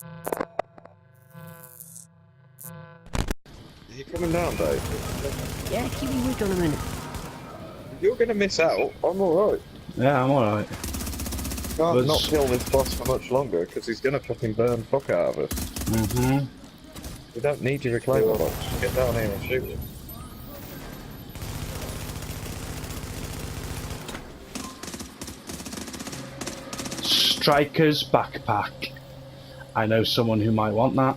Are you coming down, Dave? Yeah, keep me wait on a minute. You're going to miss out. I'm alright. Yeah, I'm alright. Can't not kill this boss for much longer because he's going to fucking burn the fuck out of us. Mm-hmm. We don't need your reclaimer box. Just get down here and shoot him. Striker's backpack. I know someone who might want that.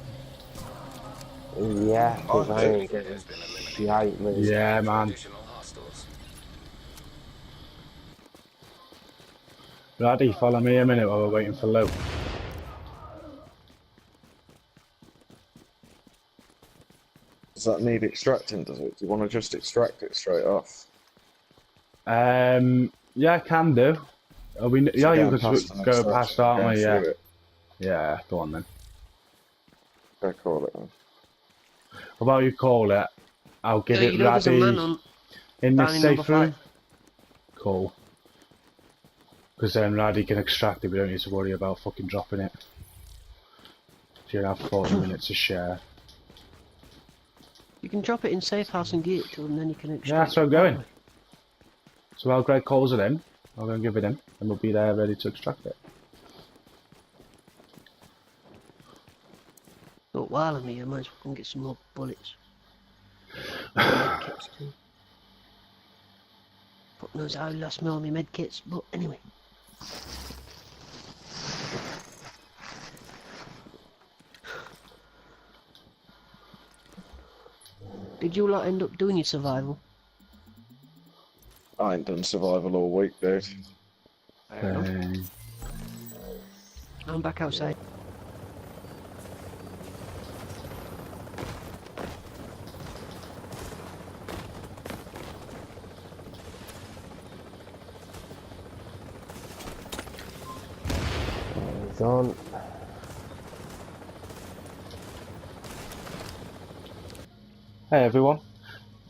Yeah, because I ain't getting shite, mate. Yeah, man. Raddy, follow me a minute while we're waiting for Lou. Does that need extracting, does it? Do you want to just extract it straight off? Yeah, I can do. Are we? Yeah, you could go past, aren't we? Yeah. Yeah, go on then. I call it then. What about you call it? I'll give it Raddy in this safe room. Cool. Because then Raddy can extract it, we don't need to worry about fucking dropping it. So you'll have 40 minutes to share. You can drop it in safe house and get it to him, then you can extract. Yeah, that's where I'm going. So while Greg calls it in, I'll go and give it him, and we'll be there ready to extract it. But while I'm here, I might as well get some more bullets. Fuck knows how I lost all my medkits, but anyway. Did you lot end up doing your survival? I ain't done survival all week, dude. I'm back outside. He's on. Hey everyone.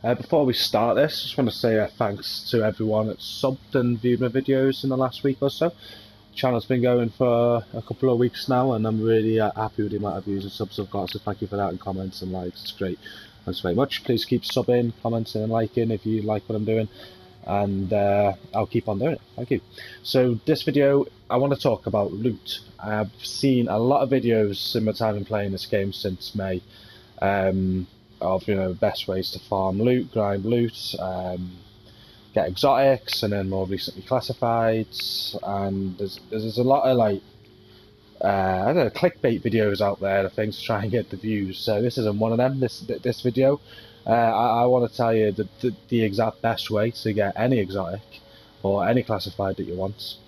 Before we start this, I just want to say thanks to everyone that subbed and viewed my videos in the last week or so. The channel's been going for a couple of weeks now, and I'm really happy with the amount of views and subs I've got, so thank you for that, and comments and likes. It's great. Thanks very much. Please keep subbing, commenting and liking if you like what I'm doing, and I'll keep on doing it. Thank you. So this video, I want to talk about loot. I've seen a lot of videos in my time in playing this game since May. Of best ways to farm loot, grind loot, get exotics, and then more recently classifieds. And there's a lot of like I don't know, clickbait videos out there, I think, to try and get the views. So this isn't one of them. This video, I want to tell you the exact best way to get any exotic or any classified that you want.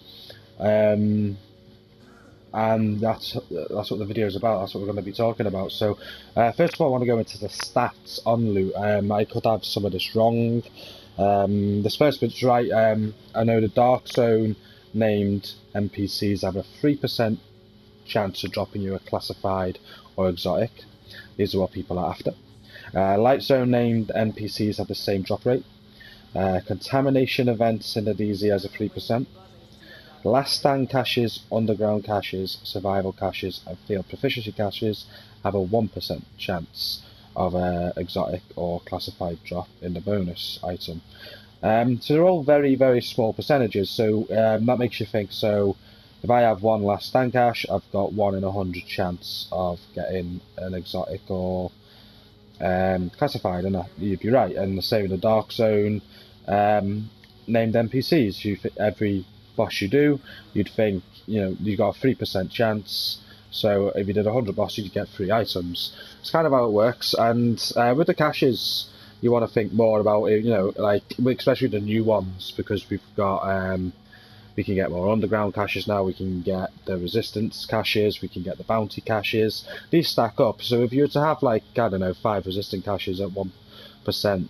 And that's what the video is about. That's what we're going to be talking about. So first of all, I want to go into the stats on loot. I could have some of this wrong. This first bit's right. I know the Dark Zone named NPCs have a 3% chance of dropping you a classified or exotic. These are what people are after. Light Zone named NPCs have the same drop rate. Contamination events in the DZ has a 3%. Last stand caches, underground caches, survival caches, and field proficiency caches have a 1% chance of exotic or classified drop in the bonus item. So they're all very, very small percentages. So that makes you think. So if I have one last stand cache, I've got 1 in 100 chance of getting an exotic or classified, and you'd be right. And the same in the Dark Zone named NPCs. Every boss you do, you'd think you got a 3% chance, so if you did 100 bosses you'd get 3 items. It's kind of how it works. And with the caches, you want to think more about it, like especially the new ones, because we've got we can get more underground caches now, we can get the resistance caches, we can get the bounty caches. These stack up, so if you were to have like, I don't know, 5 resistant caches at 1%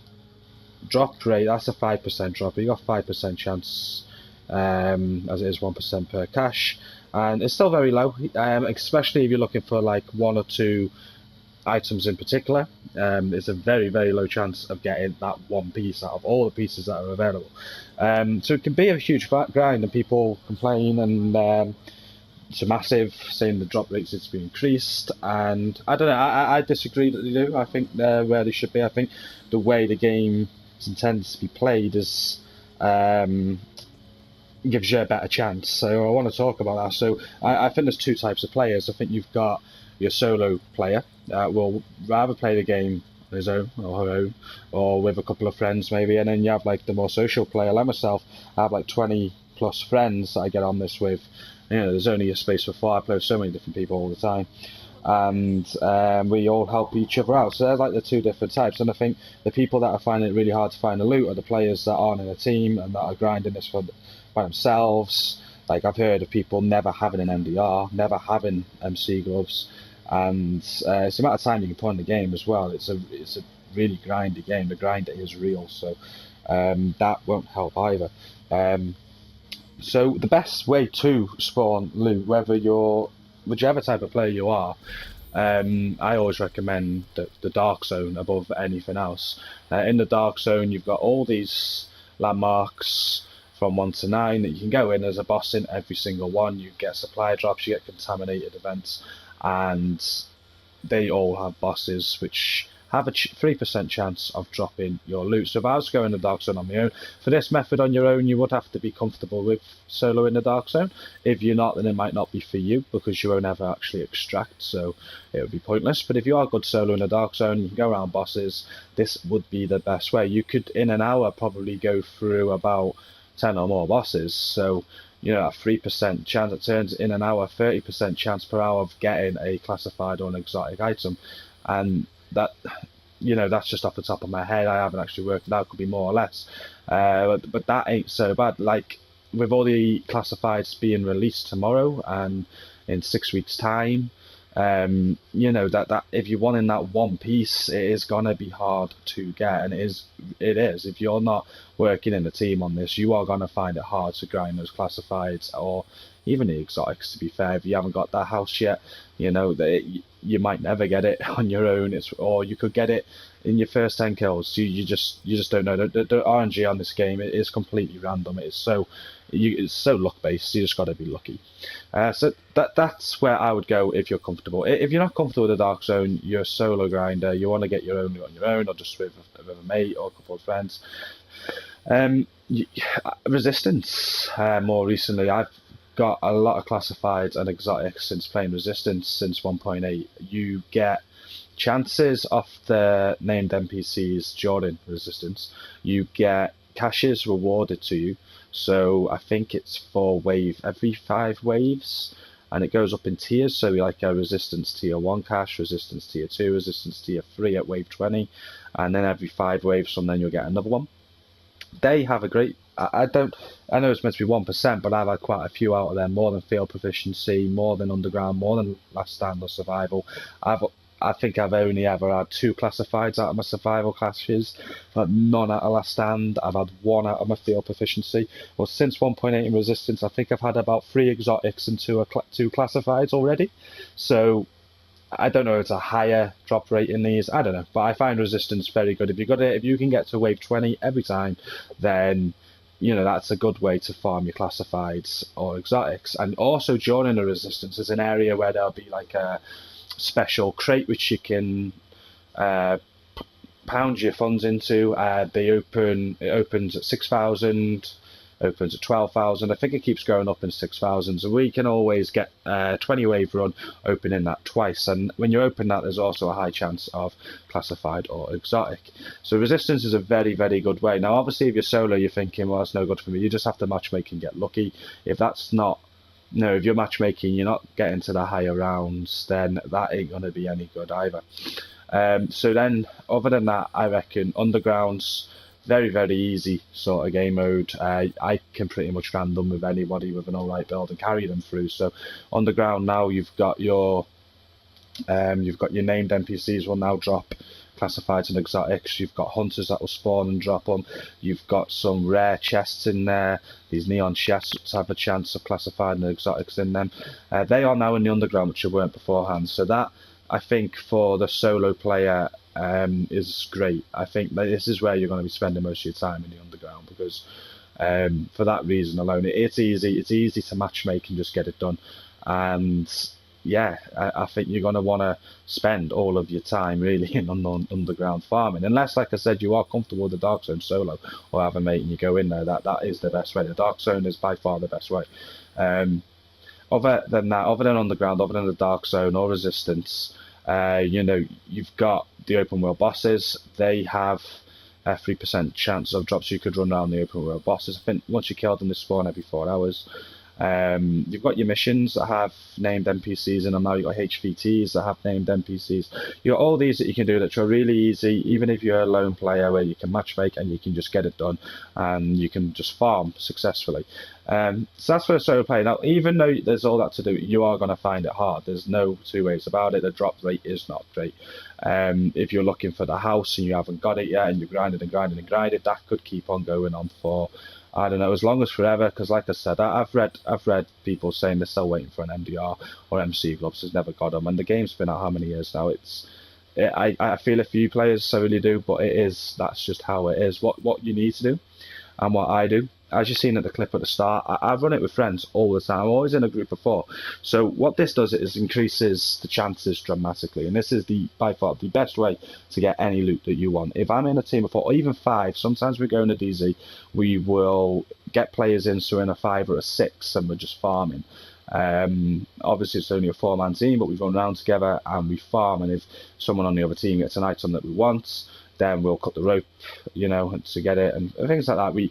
drop rate, that's a 5% drop. You got 5% chance, as it is 1% per cache, and it's still very low, especially if you're looking for like 1 or 2 items in particular. It's a very, very low chance of getting that one piece out of all the pieces that are available. So it can be a huge grind, and people complain, and to massive, saying the drop rates needs to be increased, and I don't know. I disagree that they do. I think they're where they should be. I think the way the game is intended to be played is gives you a better chance. So I want to talk about that. So I think there's two types of players. I think you've got your solo player that will rather play the game on his own or her own, or with a couple of friends maybe, and then you have like the more social player like myself. I have like 20 plus friends that I get on this with. You know, there's only a space for 4. I play with so many different people all the time, and we all help each other out. So they're like the two different types. And I think the people that are finding it really hard to find the loot are the players that aren't in a team and that are grinding this by themselves. Like I've heard of people never having an MDR, never having MC gloves, and it's the amount of time you can put in the game as well. It's a really grindy game. The grind is real, so that won't help either. So the best way to spawn loot, whichever type of player you are, I always recommend the Dark Zone above anything else. In the Dark Zone, you've got all these landmarks from 1 to 9 that you can go in. There's a boss in every single one. You get supply drops, you get contaminated events, and they all have bosses which have a 3% chance of dropping your loot. So if I was going in the Dark Zone on my own, for this method on your own, you would have to be comfortable with solo in the Dark Zone. If you're not, then it might not be for you, because you won't ever actually extract, so it would be pointless. But if you are good solo in the Dark Zone, you can go around bosses, this would be the best way. You could, in an hour, probably go through about 10 or more bosses, so you know, a 3% chance, it turns in an hour, 30% chance per hour of getting a classified or an exotic item. And that, you know, that's just off the top of my head. I haven't actually worked it out, could be more or less, but that ain't so bad. Like with all the classifieds being released tomorrow and in 6 weeks time, you know, that if you want in that one piece, it is gonna be hard to get, and it is if you're not working in a team on this, you are gonna find it hard to grind those classifieds or even the exotics. To be fair, if you haven't got that house yet, you know that you might never get it on your own. Or you could get it in your first 10 kills. You just don't know. The RNG on this game, it is completely random. It's so luck based. You just got to be lucky. So that's where I would go if you're comfortable. If you're not comfortable with the Dark Zone, you're a solo grinder, you want to get your own on your own, or just with a mate or a couple of friends. Resistance. More recently, I've got a lot of classifieds and exotics since playing Resistance since 1.8. You get chances off the named NPCs during Resistance. You get caches rewarded to you. So I think it's every 5 waves, and it goes up in tiers. So like a Resistance tier 1 cache, Resistance tier 2, Resistance tier 3 at wave 20, and then every 5 waves from then you'll get another one. They have a great, I know it's meant to be 1%, but I've had quite a few out of them, more than field proficiency, more than underground, more than last stand or survival. I think I've only ever had 2 classifieds out of my survival clashes, but none out of last stand. I've had 1 out of my field proficiency. Well, since 1.8 in Resistance, I think I've had about 3 exotics and 2 classifieds already. So I don't know if it's a higher drop rate in these, I don't know, but I find Resistance very good. If you can get to wave 20 every time, then you know that's a good way to farm your classifieds or exotics. And also during the Resistance, there's an area where there'll be like a special crate which you can pound your funds into. It opens at 6,000, opens at 12,000. I think it keeps going up in 6,000. So we can always get 20 wave run opening that twice. And when you open that, there's also a high chance of classified or exotic. So Resistance is a very, very good way. Now, obviously, if you're solo, you're thinking, well, it's no good for me. You just have to matchmake and get lucky. If you're matchmaking, you're not getting to the higher rounds, then that ain't going to be any good either. So then, other than that, I reckon Underground's very, very easy sort of game mode. I can pretty much random with anybody with an alright build and carry them through. So Underground now, you've got your named NPCs will now drop classifieds and exotics. You've got hunters that will spawn and drop them. You've got some rare chests in there. These neon chests have a chance of classified and exotics in them. They are now in the Underground, which they weren't beforehand. So that, I think, for the solo player is great. I think that this is where you're going to be spending most of your time in the Underground, because For that reason alone, it's easy to matchmake and just get it done. And yeah, I think you're going to want to spend all of your time really in underground farming, unless, like I said, you are comfortable with the Dark Zone solo or have a mate and you go in there. That is the best way. The Dark Zone is by far the best way. Other than that, other than underground, other than the Dark Zone or Resistance, you know, you've got the open world bosses. They have a 3% chance of drops. You could run around the open world bosses. I think once you kill them, they spawn every 4 hours. You've got your missions that have named NPCs in them now. You've got HVTs that have named NPCs. You've got all these that you can do that are really easy, even if you're a lone player, where you can matchmake and you can just get it done and you can just farm successfully. So that's for a solo player. Now, even though there's all that to do, you are going to find it hard. There's no two ways about it. The drop rate is not great. If you're looking for the house and you haven't got it yet and you're grinding and grinding and grinding, that could keep on going on for, I don't know, as long as forever. Because like I said, I've read people saying they're still waiting for an MDR or MC gloves, has never got them, and the game's been out how many years now? I feel a few players solely do, but that's just how it is. What you need to do, and what I do, as you've seen at the clip at the start, I run it with friends all the time. I'm always in a group of 4. So what this does is increases the chances dramatically, and this is by far the best way to get any loot that you want. If I'm in a team of 4 or even 5, sometimes we go in a DZ, we will get players in, so in a 5 or a 6, and we're just farming. Obviously it's only a 4-man team, but we run around together and we farm, and if someone on the other team gets an item that we want, then we'll cut the rope, you know, to get it, and things like that. We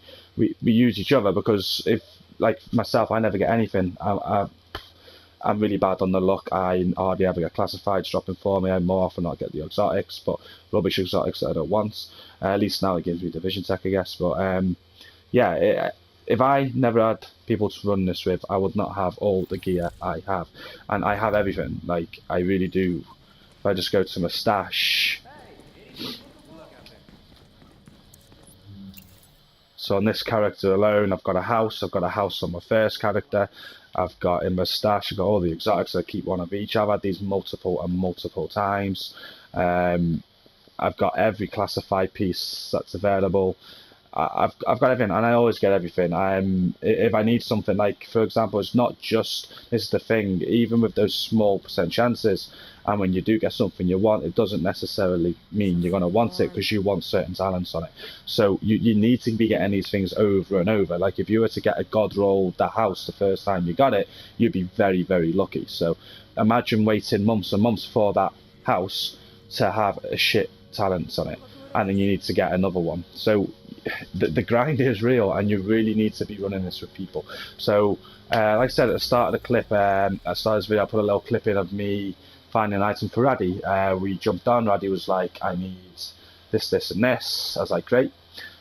use each other, because if, like myself, I never get anything. I'm really bad on the luck. I hardly ever get classifieds dropping for me. I more often not get the exotics, but rubbish exotics that I don't want. At least now it gives me division tech, I guess. But yeah, if I never had people to run this with, I would not have all the gear I have, and I have everything. Like, I really do. If I just go to my stash. So on this character alone, I've got a house. I've got a house on my first character. I've got in my stash, I've got all the exotics. I keep one of each. I've had these multiple times. I've got every classified piece that's available. I've got everything, and I always get everything. If I need something, like for example, it's not just, this is the thing, even with those small percent chances, and when you do get something you want, it doesn't necessarily mean you're going to want it, because you want certain talents on it. So you need to be getting these things over and over. Like if you were to get a god roll that house the first time you got it, you'd be very, very lucky. So imagine waiting months and months for that house to have a shit talents on it, and then you need to get another one. So the grind is real, and you really need to be running this with people. So like I said at the start of the clip, at the start of this video, I put a little clip in of me finding an item for Raddy. We jumped on. Raddy was like, I need this and this. I was like, great,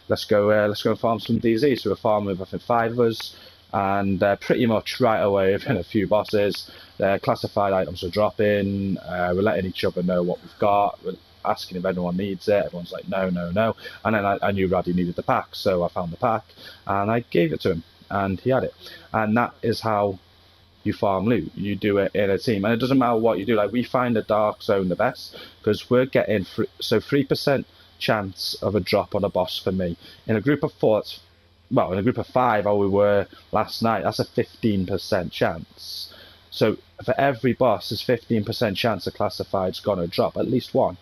let's go and farm some DZ. So we're farming with, I think, 5 of us, and pretty much right away within a few bosses, classified items are dropping. We're letting each other know what we've got. We're asking if anyone needs it. Everyone's like, no. And then I knew Raddy needed the pack, so I found the pack and I gave it to him, and he had it. And that is how you farm loot. You do it in a team, and it doesn't matter what you do. Like, we find the Dark Zone the best because we're getting 3% chance of a drop on a boss for me. In a group of 4, well, in a group of 5, how we were last night, that's a 15% chance. So for every boss, there's 15% chance a classified's gonna drop, at least one.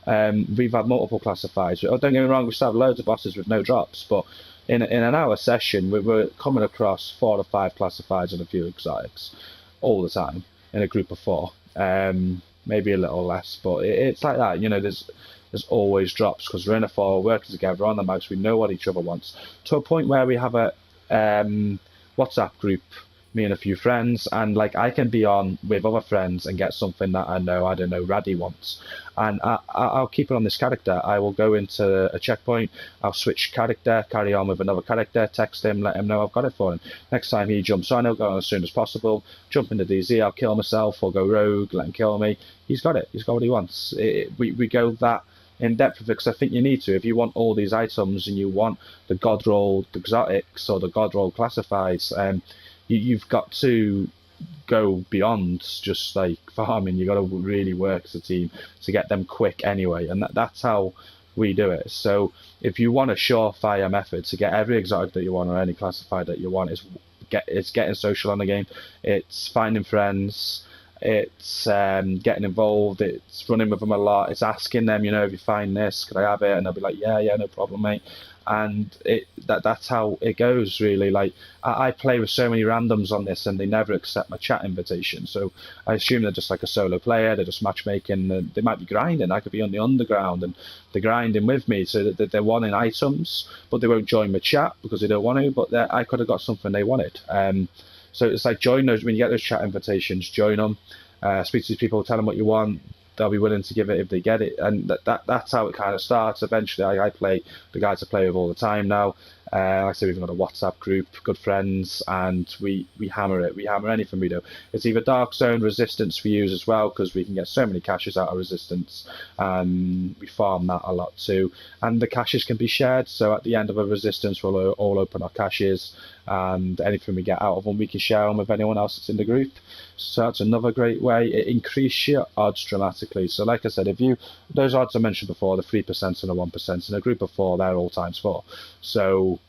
We've had multiple classifieds. Oh, don't get me wrong, we still have loads of bosses with no drops, but in an hour session, we were coming across 4 or 5 classifieds and a few exotics all the time in a group of 4. Maybe a little less, but it's like that. You know, there's always drops because we're in a 4, working together on the mouse. We know what each other wants, to a point where we have a WhatsApp group, me and a few friends, and like I can be on with other friends and get something that I don't know, Raddy wants, and I'll keep it on this character. I will go into a checkpoint, I'll switch character, carry on with another character, text him, let him know I've got it for him. Next time he jumps on, I'll go on as soon as possible, jump into DZ, I'll kill myself or go rogue, let him kill me. He's got it, he's got what he wants. We go that in depth with it, because I think you need to. If you want all these items and you want the god roll exotics or the god roll classifieds, you've got to go beyond just like farming. You got to really work as a team to get them quick anyway, and that's how we do it. So if you want a surefire method to get every exotic that you want or any classified that you want, it's getting social on the game, it's finding friends, it's getting involved, it's running with them a lot, it's asking them, you know, if you find this, could I have it? And they'll be like, yeah, no problem, mate. And that's how it goes, really. Like, I play with so many randoms on this, and they never accept my chat invitation. So I assume they're just like a solo player. They're just matchmaking. They might be grinding. I could be on the underground, and they're grinding with me. So that they're wanting items, but they won't join my chat because they don't want to. But I could have got something they wanted. So it's like, join those when you get those chat invitations. Join them. Speak to these people. Tell them what you want. They'll be willing to give it if they get it, and that's how it kind of starts. Eventually, I play the guys I play with all the time now. Like I say, we've got a WhatsApp group, good friends, and we hammer it. We hammer anything we do. It's either Dark Zone, Resistance we use as well, because we can get so many caches out of Resistance. We farm that a lot too, and the caches can be shared. So at the end of a Resistance, we'll all open our caches, and anything we get out of them, we can share them with anyone else that's in the group. So that's another great way. It increases your odds dramatically. So like I said, those odds I mentioned before, the 3% and the 1%, in a group of 4, they're all times 4. So,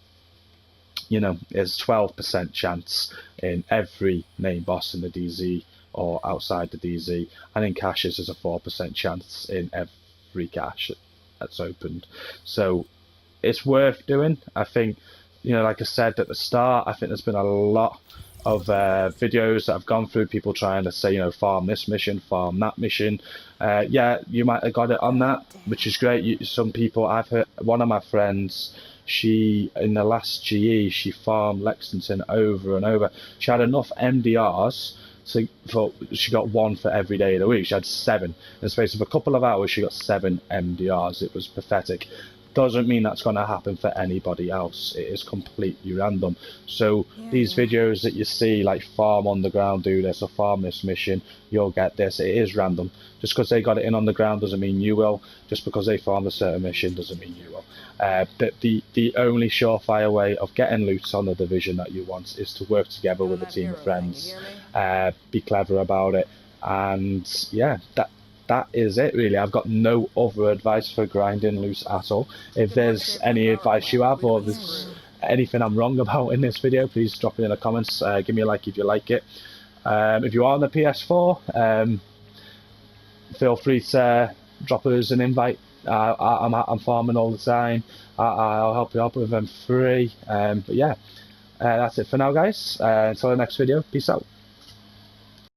you know, there's 12% chance in every main boss in the DZ or outside the DZ, and in caches there's a 4% chance in every cache that's opened. So it's worth doing. I think, you know, like I said at the start, I think there's been a lot of videos that I've gone through, people trying to say, you know, farm this mission, farm that mission. Yeah, you might have got it on that, which is great. Some people, I've heard, one of my friends, she, in the last GE, she farmed Lexington over and over. She had enough MDRs she got 1 for every day of the week. She had 7. In the space of a couple of hours, she got 7 MDRs. It was pathetic. Doesn't mean that's going to happen for anybody else. It is completely random. So these videos that you see, like farm on the ground, do this, or farm this mission, you'll get this. It is random. Just because they got it in on the ground doesn't mean you will. Just because they farmed a certain mission doesn't mean you will. But the only surefire way of getting loot on the division that you want is to work together with a team of friends. Be clever about it, and yeah, that is it really. I've got no other advice for grinding loose at all. If there's any advice you have, or there's anything I'm wrong about in this video, please drop it in the comments. Give me a like if you like it. If you are on the PS4, feel free to drop us an invite. I'm farming all the time. I'll help you out with them free. But yeah, that's it for now, guys. Until the next video, peace out.